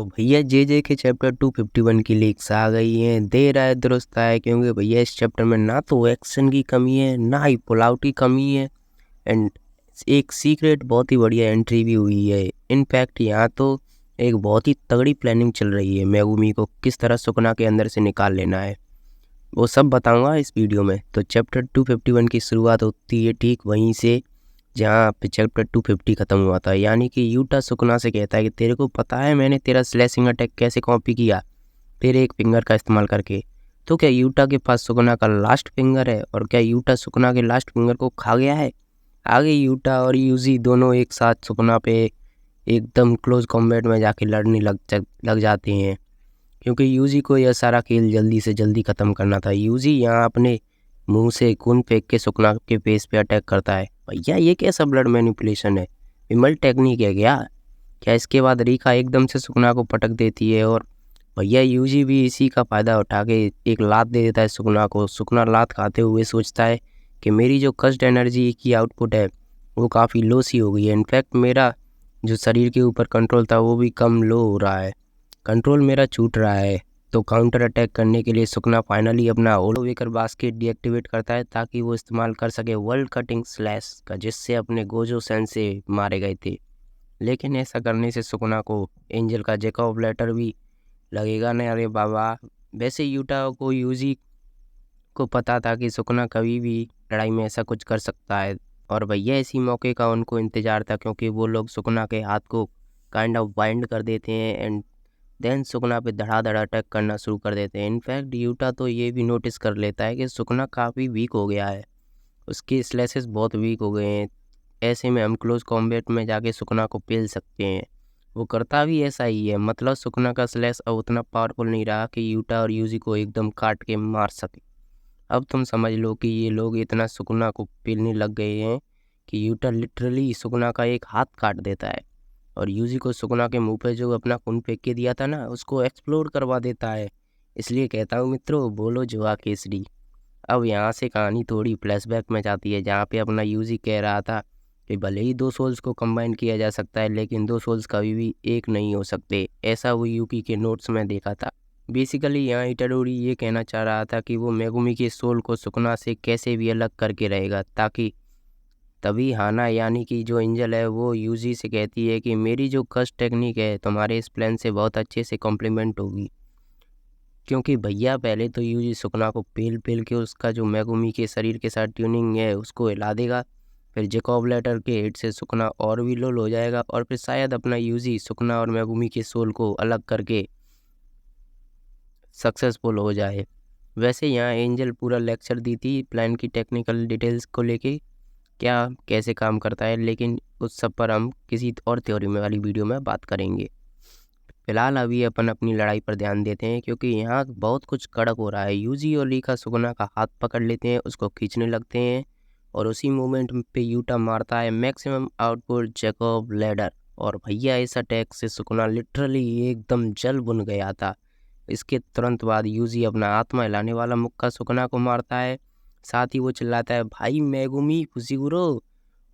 तो भैया जे के चैप्टर 251 की लीक्स आ गई हैं। देर आए दुरुस्त आए, क्योंकि भैया इस चैप्टर में ना तो एक्शन की कमी है, ना ही पुलाव की कमी है। एंड एक सीक्रेट बहुत ही बढ़िया एंट्री भी हुई है। इनफैक्ट यहाँ तो एक बहुत ही तगड़ी प्लानिंग चल रही है, मेगुमी को किस तरह सुकना के अंदर से निकाल लेना है, वो सब बताऊंगा इस वीडियो में। तो चैप्टर 251 की शुरुआत होती है ठीक वहीं से जहाँ पे चैप्टर 250 खत्म हुआ था। यानी कि यूटा सुकना से कहता है कि तेरे को पता है मैंने तेरा स्लैशिंग अटैक कैसे कॉपी किया, तेरे एक फिंगर का इस्तेमाल करके। तो क्या यूटा के पास सुकना का लास्ट फिंगर है, और क्या यूटा सुकना के लास्ट फिंगर को खा गया है? आगे यूटा और यूजी दोनों एक साथ सुकना पे एकदम क्लोज कॉम्बैट में जाके लड़ने लग जाते हैं, क्योंकि यूजी को यह सारा खेल जल्दी से जल्दी ख़त्म करना था। यूजी यहाँ अपने मुंह से खून फेंक के सुकना के फेस पे अटैक करता है। भैया ये कैसा ब्लड मैनिपुलेशन है? विमल टेक्निक है क्या? क्या इसके बाद रीका एकदम से सुकना को पटक देती है, और भैया यूजी भी इसी का फ़ायदा उठा के एक लात दे देता है सुकना को। सुकना लात खाते हुए सोचता है कि मेरी जो कस्ट एनर्जी की आउटपुट है वो काफ़ी लो सी हो गई है। इनफैक्ट मेरा जो शरीर के ऊपर कंट्रोल था वो भी कम लो हो रहा है, कंट्रोल मेरा छूट रहा है। तो काउंटर अटैक करने के लिए सुकना फाइनली अपना होलोवेकर बास्केट डीएक्टिवेट करता है, ताकि वो इस्तेमाल कर सके वर्ल्ड कटिंग स्लैश का, जिससे अपने गोजो सेन से मारे गए थे। लेकिन ऐसा करने से सुकना को एंजल का जेकॉब लेटर भी लगेगा ना। अरे बाबा, वैसे यूटा को यूजी को पता था कि सुकना कभी भी लड़ाई में ऐसा कुछ कर सकता है, और भैया इसी मौके का उनको इंतजार था, क्योंकि वो लोग सुकना के हाथ को काइंड ऑफ बाइंड कर देते हैं एंड देन सुकना पे धड़ाधड़ अटैक करना शुरू कर देते हैं। इनफैक्ट यूटा तो ये भी नोटिस कर लेता है कि सुकना काफ़ी वीक हो गया है, उसके स्लेसेस बहुत वीक हो गए हैं। ऐसे में हम क्लोज कॉम्बैट में जाके सुकना को पेल सकते हैं। वो करता भी ऐसा ही है, मतलब सुकना का स्लेस अब उतना पावरफुल नहीं रहा कि यूटा और यूजी को एकदम काट के मार सके। अब तुम समझ लो कि ये लोग इतना सुकना को पेलने लग गए हैं कि यूटा लिटरली सुकना का एक हाथ काट देता है, और यूजी को सुकना के मुंह पे जो अपना खून फेंक के दिया था ना, उसको एक्सप्लोर करवा देता है। इसलिए कहता हूँ मित्रों, बोलो जुआ केसरी। अब यहाँ से कहानी थोड़ी फ्लैशबैक में जाती है, जहाँ पे अपना यूजी कह रहा था कि भले ही दो सोल्स को कंबाइन किया जा सकता है, लेकिन दो सोल्स कभी भी एक नहीं हो सकते। ऐसा वो यूकी के नोट्स में देखा था। बेसिकली यहाँ इटाडोरी ये कहना चाह रहा था कि वो मेगुमी के सोल को सुकना से कैसे भी अलग करके रहेगा, ताकि तभी हाना यानी कि जो एंजल है वो यूजी से कहती है कि मेरी जो कस्ट टेक्निक है तुम्हारे इस प्लान से बहुत अच्छे से कॉम्प्लीमेंट होगी। क्योंकि भैया पहले तो यूजी सुकना को पेल पेल के उसका जो मेगुमी के शरीर के साथ ट्यूनिंग है उसको हिला देगा, फिर जेकॉब लेटर के हिट से सुकना और भी लोल हो जाएगा, और फिर शायद अपना यूजी सुकना और मेगुमी के सोल को अलग करके सक्सेसफुल हो जाए। वैसे यहाँ एंजल पूरा लेक्चर दी थी प्लान की टेक्निकल डिटेल्स को लेके, क्या कैसे काम करता है, लेकिन उस सब पर हम किसी और थ्योरी में वाली वीडियो में बात करेंगे। फिलहाल अभी अपन अपनी लड़ाई पर ध्यान देते हैं, क्योंकि यहाँ बहुत कुछ कड़क हो रहा है। यूजी और लीका सुगुना का हाथ पकड़ लेते हैं, उसको खींचने लगते हैं, और उसी मोमेंट पे यूटा मारता है मैक्सिमम आउटपुट जैकब लैडर, और भैया इस अटैक से सुगुना लिटरली एकदम जल बुन गया था। इसके तुरंत बाद यूजी अपना आत्मा हिलाने वाला मुक्का सुकना को मारता है। साथ ही वो चिल्लाता है, भाई मेगुमी फुशिगुरो,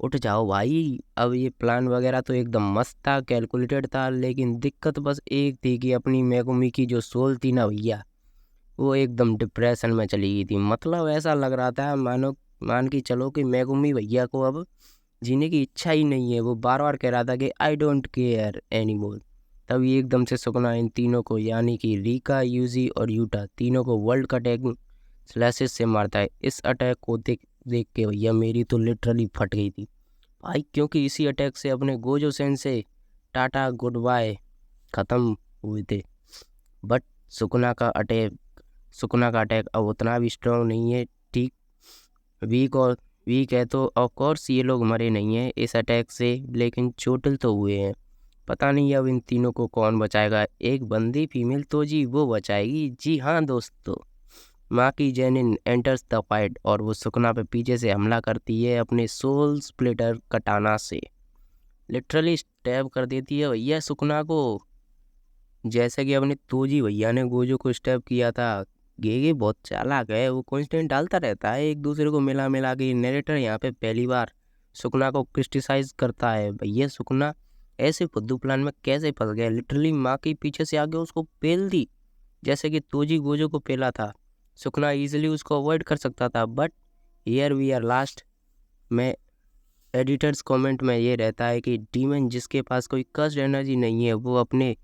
उठ जाओ भाई। अब ये प्लान वगैरह तो एकदम मस्त था, कैलकुलेटेड था, लेकिन दिक्कत बस एक थी कि अपनी मेगुमी की जो सोल थी ना भैया, वो एकदम डिप्रेशन में चली गई थी। मतलब ऐसा लग रहा था मानो, मान के चलो कि मेगुमी भैया को अब जीने की इच्छा ही नहीं है। वो बार बार कह रहा था कि I don't care any more. तभी एकदम से सुकना इन तीनों को, यानी कि रीका, यूजी और यूटा, तीनों को वर्ल्ड का अटैक स्लैशेस से मारता है। इस अटैक को देख देख के भैया मेरी तो लिटरली फट गई थी भाई, क्योंकि इसी अटैक से अपने गोजो सेन से टाटा गुड बाय खत्म हुए थे। बट सुकना का अटैक सुकना का अटैक अब उतना भी स्ट्रॉन्ग नहीं है। ठीक वीक है, तो ऑफ कोर्स ये लोग मरे नहीं हैं इस अटैक से, लेकिन चोटिल तो हुए हैं। पता नहीं अब इन तीनों को कौन बचाएगा। एक बंदी फीमेल तो जी वो बचाएगी। जी हाँ दोस्तों, माँ की जेनिन एंटर्स द फाइट, और वो सुकना पे पीछे से हमला करती है अपने सोल स्प्लिटर कटाना से। लिटरली स्टैब कर देती है भैया सुकना को, जैसे कि अपने तोजी भैया ने गोजो को स्टैब किया था। गेगे बहुत चालाक है, वो कॉन्स्टेंट डालता रहता है एक दूसरे को मिला मिला के। नरेटर यहाँ पे पहली बार सुकना को क्रिटिसाइज करता है। भैया सुकना ऐसे फुद्दू प्लान में कैसे फंस गया। लिटरली माँ के पीछे से आके उसको पेल दी, जैसे कि तोजी गोजो को पेला था। सुकना इजीली उसको अवॉइड कर सकता था, but here we are last. मैं एडिटर्स कमेंट में ये रहता है कि डीमन जिसके पास कोई कस्ट एनर्जी नहीं है वो अपने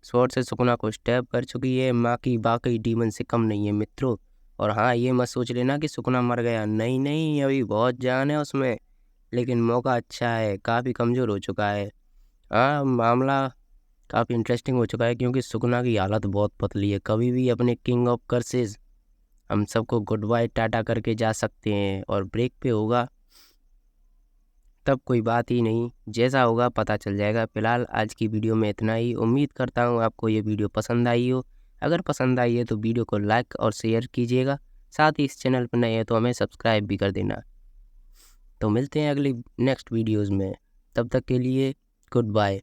स्वॉर्ड से सुकना को स्टैब कर चुकी है। माँ की बाकी डीमन से कम नहीं है मित्रों। और हाँ, ये मत सोच लेना कि सुकना मर गया, नहीं नहीं, अभी बहुत जान है उसमें, लेकिन मौका अच्छा है, काफ़ी कमज़ोर हो चुका है। हाँ, मामला काफ़ी इंटरेस्टिंग हो चुका है क्योंकि सुकना की हालत बहुत पतली है। कभी भी अपने किंग ऑफ कर्सेस हम सबको गुड बाय टाटा करके जा सकते हैं, और ब्रेक पे होगा तब कोई बात ही नहीं, जैसा होगा पता चल जाएगा। फिलहाल आज की वीडियो में इतना ही। उम्मीद करता हूँ आपको ये वीडियो पसंद आई हो। अगर पसंद आई है तो वीडियो को लाइक और शेयर कीजिएगा। साथ ही इस चैनल पर नए हैं तो हमें सब्सक्राइब भी कर देना। तो मिलते हैं अगली नेक्स्ट वीडियोज़ में, तब तक के लिए गुड बाय।